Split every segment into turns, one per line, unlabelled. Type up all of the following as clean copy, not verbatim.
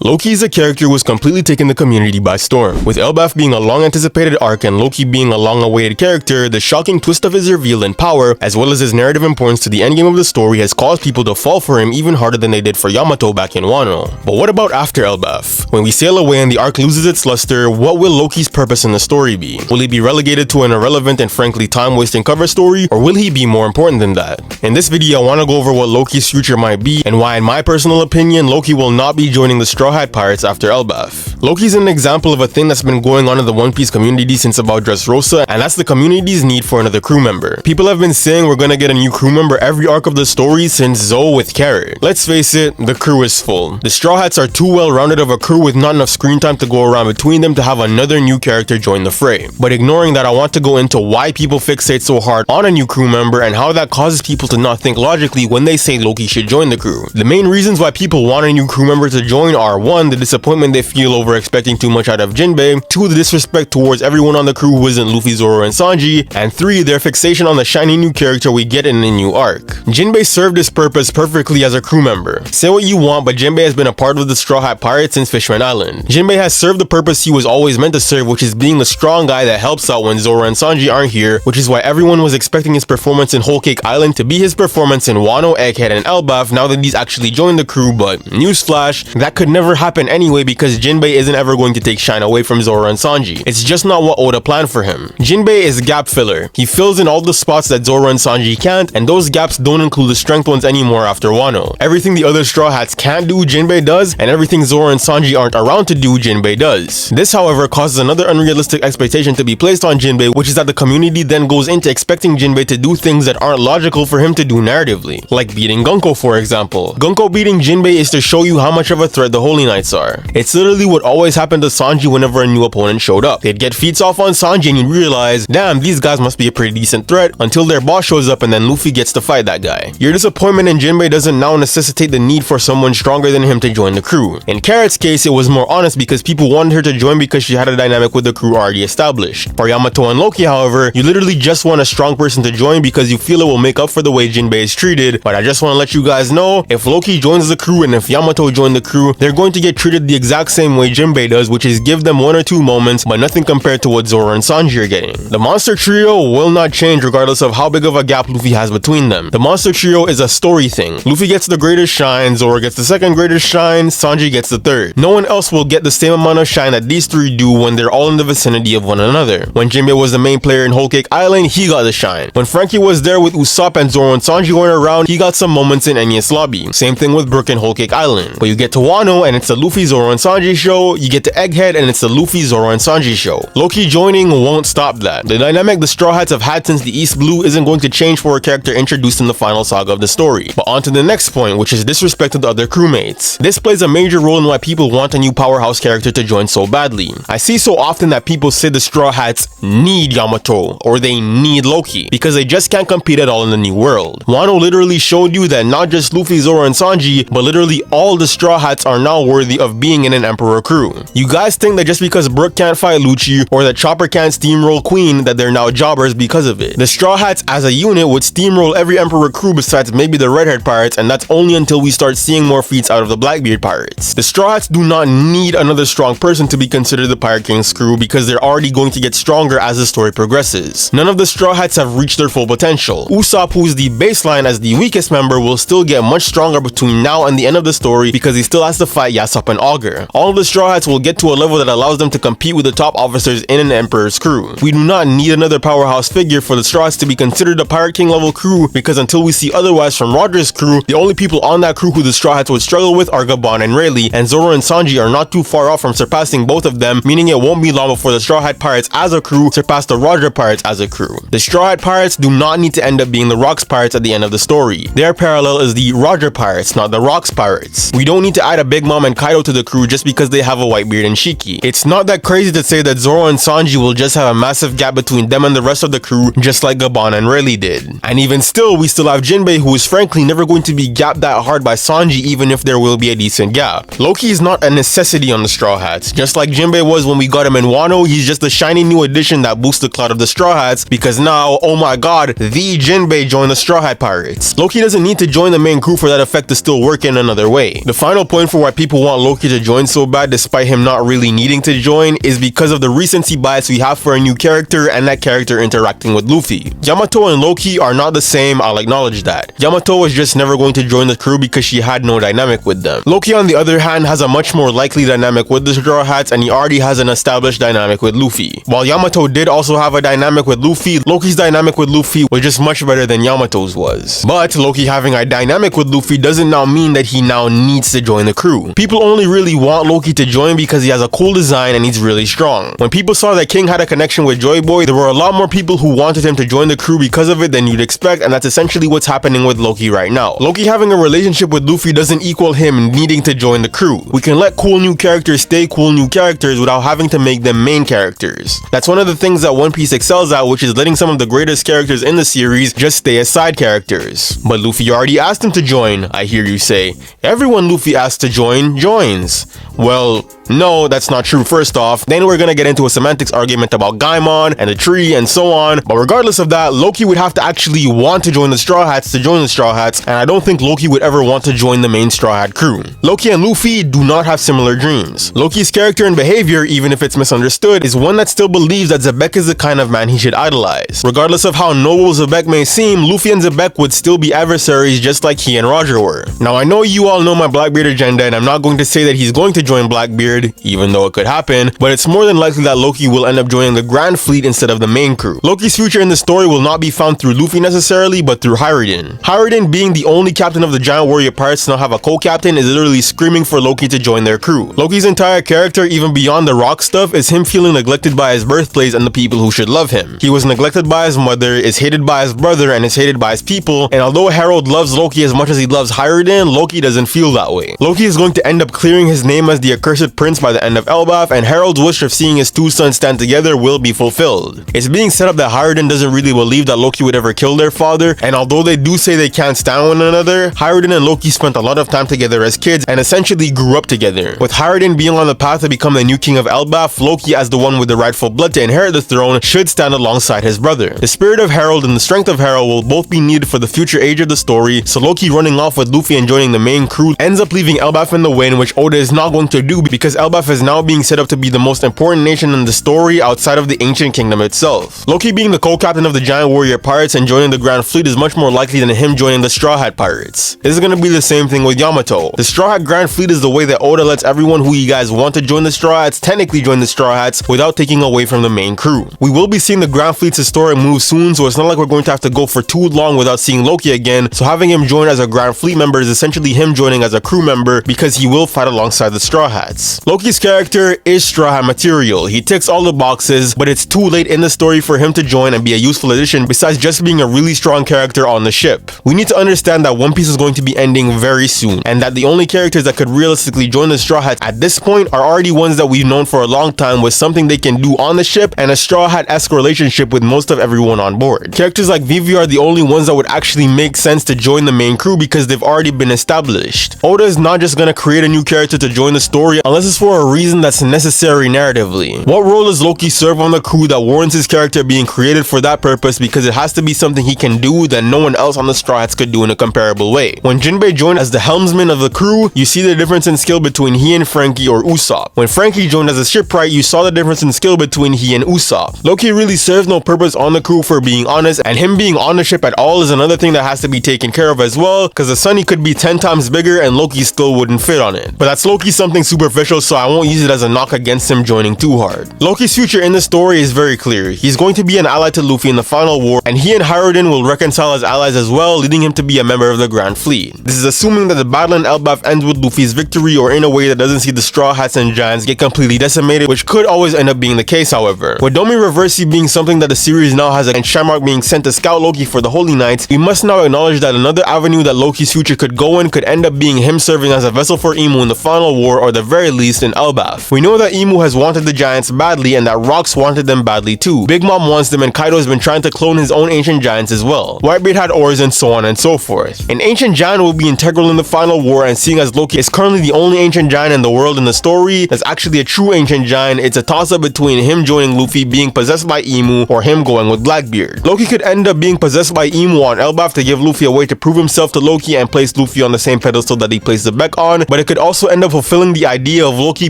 Loki is a character who has completely taken the community by storm. With Elbaf being a long-anticipated arc and Loki being a long-awaited character, the shocking twist of his reveal and power, as well as his narrative importance to the endgame of the story, has caused people to fall for him even harder than they did for Yamato back in Wano. But what about after Elbaf? When we sail away and the arc loses its luster, what will Loki's purpose in the story be? Will he be relegated to an irrelevant and frankly time-wasting cover story, or will he be more important than that? In this video, I want to go over what Loki's future might be, and why in my personal opinion, Loki will not be joining the Strawhat Pirates after Elbaf. Loki's an example of a thing that's been going on in the One Piece community since about Dressrosa, and that's the community's need for another crew member. People have been saying we're gonna get a new crew member every arc of the story since Zoe with Carrot. Let's face it, the crew is full. The Straw Hats are too well-rounded of a crew with not enough screen time to go around between them to have another new character join the fray. But ignoring that, I want to go into why people fixate so hard on a new crew member and how that causes people to not think logically when they say Loki should join the crew. The main reasons why people want a new crew member to join are 1. The disappointment they feel over expecting too much out of Jinbei, 2. The disrespect towards everyone on the crew who isn't Luffy, Zoro, and Sanji, and 3. Their fixation on the shiny new character we get in a new arc. Jinbei served his purpose perfectly as a crew member. Say what you want, but Jinbei has been a part of the Straw Hat Pirates since Fishman Island. Jinbei has served the purpose he was always meant to serve, which is being the strong guy that helps out when Zoro and Sanji aren't here, which is why everyone was expecting his performance in Whole Cake Island to be his performance in Wano, Egghead, and Elbaf now that he's actually joined the crew, but newsflash, that could never happen anyway because Jinbei isn't ever going to take shine away from Zoro and Sanji. It's just not what Oda planned for him. Jinbei is gap filler. He fills in all the spots that Zoro and Sanji can't, and those gaps don't include the strength ones anymore after Wano. Everything the other Straw Hats can't do, Jinbei does, and everything Zoro and Sanji aren't around to do, Jinbei does. This, however, causes another unrealistic expectation to be placed on Jinbei, which is that the community then goes into expecting Jinbei to do things that aren't logical for him to do narratively, like beating Gunko, for example. Gunko beating Jinbei is to show you how much of a threat the Holy Knights are. It's literally what always happened to Sanji whenever a new opponent showed up. They'd get feats off on Sanji and you'd realize, damn, these guys must be a pretty decent threat, until their boss shows up and then Luffy gets to fight that guy. Your disappointment in Jinbei doesn't now necessitate the need for someone stronger than him to join the crew. In Carrot's case, it was more honest because people wanted her to join because she had a dynamic with the crew already established. For Yamato and Loki, however, you literally just want a strong person to join because you feel it will make up for the way Jinbei is treated. But I just want to let you guys know, if Loki joins the crew and if Yamato joined the crew, they're going to get treated the exact same way Jinbei does, which is give them 1 or 2 moments, but nothing compared to what Zoro and Sanji are getting. The monster trio will not change regardless of how big of a gap Luffy has between them. The monster trio is a story thing. Luffy gets the greatest shine, Zoro gets the second greatest shine, Sanji gets the third. No one else will get the same amount of shine that these 3 do when they're all in the vicinity of one another. When Jinbei was the main player in Whole Cake Island, he got the shine. When Frankie was there with Usopp and Zoro and Sanji going around, he got some moments in Enies Lobby. Same thing with Brook and Whole Cake Island. But you get to Wano and it's the Luffy, Zoro, and Sanji show, you get to Egghead and it's the Luffy, Zoro, and Sanji show. Loki joining won't stop that. The dynamic the Straw Hats have had since the East Blue isn't going to change for a character introduced in the final saga of the story. But on to the next point, which is disrespect to the other crewmates. This plays a major role in why people want a new powerhouse character to join so badly. I see so often that people say the Straw Hats need Yamato, or they need Loki, because they just can't compete at all in the new world. Wano literally showed you that not just Luffy, Zoro, and Sanji, but literally all the Straw Hats are now worthy of being in an Emperor crew. You guys think that just because Brook can't fight Lucci, or that Chopper can't steamroll Queen, that they're now jobbers because of it. The Straw Hats as a unit would steamroll every Emperor crew besides maybe the Red-Haired Pirates, and that's only until we start seeing more feats out of the Blackbeard Pirates. The Straw Hats do not need another strong person to be considered the Pirate King's crew because they're already going to get stronger as the story progresses. None of the Straw Hats have reached their full potential. Usopp, who's the baseline as the weakest member, will still get much stronger between now and the end of the story because he still has to fight Yasopp and Augur. All of the Straw Hats will get to a level that allows them to compete with the top officers in an Emperor's crew. We do not need another powerhouse figure for the Straw Hats to be considered a Pirate King level crew because until we see otherwise from Roger's crew, the only people on that crew who the Straw Hats would struggle with are Gabon and Rayleigh, and Zoro and Sanji are not too far off from surpassing both of them, meaning it won't be long before the Straw Hat Pirates as a crew surpass the Roger Pirates as a crew. The Straw Hat Pirates do not need to end up being the Rocks Pirates at the end of the story. Their parallel is the Roger Pirates, not the Rocks Pirates. We don't need to add a Big Mom and Kaido to the crew just because they have a Whitebeard and Shiki. It's not that crazy to say that Zoro and Sanji will just have a massive gap between them and the rest of the crew, just like Gabon and Rayleigh did. And even still, we still have Jinbei, who is frankly never going to be gapped that hard by Sanji even if there will be a decent gap. Loki is not a necessity on the Straw Hats. Just like Jinbei was when we got him in Wano, he's just a shiny new addition that boosts the clout of the Straw Hats because now, oh my god, the Jinbei joined the Straw Hat Pirates. Loki doesn't need to join the main crew for that effect to still work in another way. The final point for why people people want Loki to join so bad despite him not really needing to join is because of the recency bias we have for a new character and that character interacting with Luffy. Yamato and Loki are not the same, I'll acknowledge that. Yamato was just never going to join the crew because she had no dynamic with them. Loki, on the other hand, has a much more likely dynamic with the Straw Hats, and he already has an established dynamic with Luffy. While Yamato did also have a dynamic with Luffy, Loki's dynamic with Luffy was just much better than Yamato's was. But Loki having a dynamic with Luffy doesn't now mean that he now needs to join the crew. People only really want Loki to join because he has a cool design and he's really strong. When people saw that King had a connection with Joy Boy, there were a lot more people who wanted him to join the crew because of it than you'd expect, and that's essentially what's happening with Loki right now. Loki having a relationship with Luffy doesn't equal him needing to join the crew. We can let cool new characters stay cool new characters without having to make them main characters. That's one of the things that One Piece excels at, which is letting some of the greatest characters in the series just stay as side characters. But Luffy already asked him to join, I hear you say. Everyone Luffy asks to join, joins. Well, no, that's not true first off. Then we're gonna get into a semantics argument about Gaimon and the tree and so on. But regardless of that, Loki would have to actually want to join the Straw Hats to join the Straw Hats, and I don't think Loki would ever want to join the main Straw Hat crew. Loki and Luffy do not have similar dreams. Loki's character and behavior, even if it's misunderstood, is one that still believes that Zebek is the kind of man he should idolize. Regardless of how noble Zebek may seem, Luffy and Zebek would still be adversaries just like he and Roger were. Now I know you all know my Blackbeard agenda, and I'm not going to say that he's going to join Blackbeard, even though it could happen, but it's more than likely that Loki will end up joining the Grand Fleet instead of the main crew. Loki's future in the story will not be found through Luffy necessarily, but through Hyruden. Hyruden, being the only captain of the Giant Warrior Pirates to not have a co-captain, is literally screaming for Loki to join their crew. Loki's entire character, even beyond the rock stuff, is him feeling neglected by his birthplace and the people who should love him. He was neglected by his mother, is hated by his brother, and is hated by his people, and although Harold loves Loki as much as he loves Hyruden, Loki doesn't feel that way. Loki is going to end up clearing his name as the Accursed Prince by the end of Elbaf, and Harold's wish of seeing his two sons stand together will be fulfilled. It's being set up that Hyruden doesn't really believe that Loki would ever kill their father, and although they do say they can't stand one another, Hyruden and Loki spent a lot of time together as kids and essentially grew up together. With Hyruden being on the path to become the new king of Elbaf, Loki, as the one with the rightful blood to inherit the throne, should stand alongside his brother. The spirit of Harold and the strength of Harold will both be needed for the future age of the story, so Loki running off with Luffy and joining the main crew ends up leaving Elbaf in the wind, which Oda is not going to do because Elbaf is now being set up to be the most important nation in the story outside of the ancient kingdom itself. Loki being the co-captain of the Giant Warrior Pirates and joining the Grand Fleet is much more likely than him joining the Straw Hat Pirates. This is going to be the same thing with Yamato. The Straw Hat Grand Fleet is the way that Oda lets everyone who you guys want to join the Straw Hats technically join the Straw Hats without taking away from the main crew. We will be seeing the Grand Fleet's historic move soon, so it's not like we're going to have to go for too long without seeing Loki again, so having him join as a Grand Fleet member is essentially him joining as a crew member because he will fight alongside the Straw Hats. Loki's character is Straw Hat material. He ticks all the boxes, but it's too late in the story for him to join and be a useful addition besides just being a really strong character on the ship. We need to understand that One Piece is going to be ending very soon, and that the only characters that could realistically join the Straw Hats at this point are already ones that we've known for a long time with something they can do on the ship and a Straw Hat-esque relationship with most of everyone on board. Characters like Vivi are the only ones that would actually make sense to join the main crew because they've already been established. Oda is not just gonna create a new character to join the story unless it's for a reason that's necessary narratively. What role does Loki serve on the crew that warrants his character being created for that purpose, because it has to be something he can do that no one else on the Straw Hats could do in a comparable way. When Jinbei joined as the helmsman of the crew, you see the difference in skill between he and Frankie or Usopp. When Frankie joined as a shipwright, you saw the difference in skill between he and Usopp. Loki really serves no purpose on the crew for being honest, and him being on the ship at all is another thing that has to be taken care of as well, because the Sunny could be 10 times bigger and Loki still wouldn't fit on it. But that's Loki something superficial, so I won't use it as a knock against him joining too hard. Loki's future in the story is very clear. He's going to be an ally to Luffy in the final war, and he and Hyruden will reconcile as allies as well, leading him to be a member of the Grand Fleet. This is assuming that the battle in Elbaf ends with Luffy's victory, or in a way that doesn't see the Straw Hats and Giants get completely decimated, which could always end up being the case however. With Domi Reversi being something that the series now has and Shamrock being sent to scout Loki for the Holy Knights, we must now acknowledge that another avenue that Loki's future could go in could end up being him serving as a vessel for Imu in the final war, or the very least least in Elbaf. We know that Emu has wanted the giants badly and that Rocks wanted them badly too. Big Mom wants them and Kaido's been trying to clone his own ancient giants as well. Whitebeard had ores and so on and so forth. An ancient giant will be integral in the final war, and seeing as Loki is currently the only ancient giant in the world in the story that's actually a true ancient giant, it's a toss-up between him joining Luffy being possessed by Emu or him going with Blackbeard. Loki could end up being possessed by Emu on Elbaf to give Luffy a way to prove himself to Loki and place Luffy on the same pedestal that he placed Zebek on, but it could also end up fulfilling the idea of Loki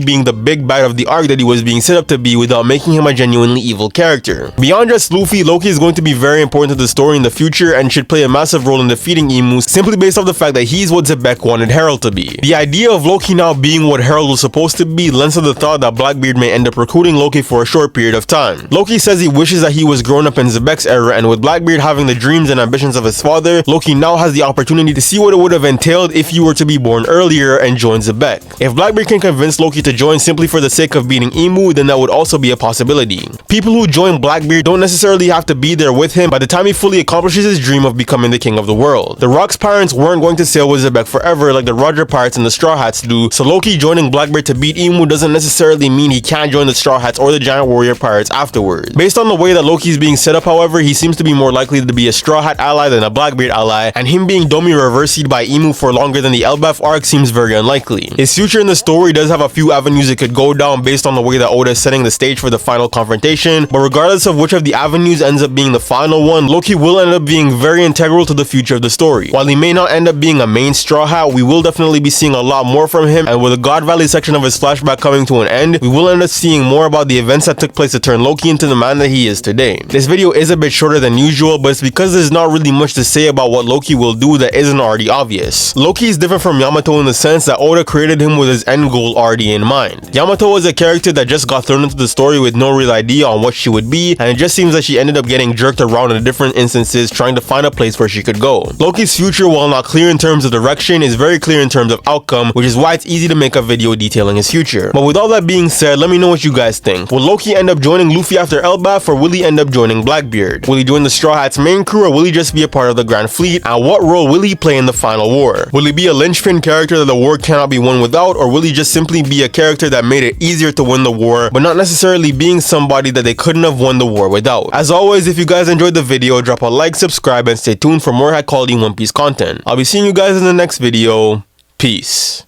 being the big bad of the arc that he was being set up to be without making him a genuinely evil character. Beyond just Luffy, Loki is going to be very important to the story in the future and should play a massive role in defeating Emu simply based off the fact that he's what Zebek wanted Herald to be. The idea of Loki now being what Herald was supposed to be lends to the thought that Blackbeard may end up recruiting Loki for a short period of time. Loki says he wishes that he was grown up in Zebek's era, and with Blackbeard having the dreams and ambitions of his father, Loki now has the opportunity to see what it would have entailed if you were to be born earlier and join Zebek. If Blackbeard can convince Loki to join simply for the sake of beating Emu, then that would also be a possibility. People who join Blackbeard don't necessarily have to be there with him by the time he fully accomplishes his dream of becoming the king of the world. The Rock's parents weren't going to sail with Zebek forever like the Roger Pirates and the Straw Hats do, so Loki joining Blackbeard to beat Emu doesn't necessarily mean he can't join the Straw Hats or the Giant Warrior Pirates afterward. Based on the way that Loki is being set up, however, he seems to be more likely to be a Straw Hat ally than a Blackbeard ally, and him being Domi reversied by Emu for longer than the Elbaf arc seems very unlikely. His future in the story does have a few avenues it could go down based on the way that Oda is setting the stage for the final confrontation, but regardless of which of the avenues ends up being the final one, Loki will end up being very integral to the future of the story. While he may not end up being a main Straw Hat, we will definitely be seeing a lot more from him, and with the God Valley section of his flashback coming to an end, we will end up seeing more about the events that took place to turn Loki into the man that he is today. This video is a bit shorter than usual, but it's because there's not really much to say about what Loki will do that isn't already obvious. Loki is different from Yamato in the sense that Oda created him with his end goal already in mind. Yamato was a character that just got thrown into the story with no real idea on what she would be, and it just seems that she ended up getting jerked around in different instances trying to find a place where she could go. Loki's future, while not clear in terms of direction, is very clear in terms of outcome, which is why it's easy to make a video detailing his future. But with all that being said, let me know what you guys think. Will Loki end up joining Luffy after Elbaf, or will he end up joining Blackbeard? Will he join the Straw Hats main crew, or will he just be a part of the Grand Fleet? And what role will he play in the final war? Will he be a linchpin character that the war cannot be won without, or will he just simply be a character that made it easier to win the war, but not necessarily being somebody that they couldn't have won the war without? As always, if you guys enjoyed the video, drop a like, subscribe, and stay tuned for more high quality One Piece content. I'll be seeing you guys in the next video. Peace.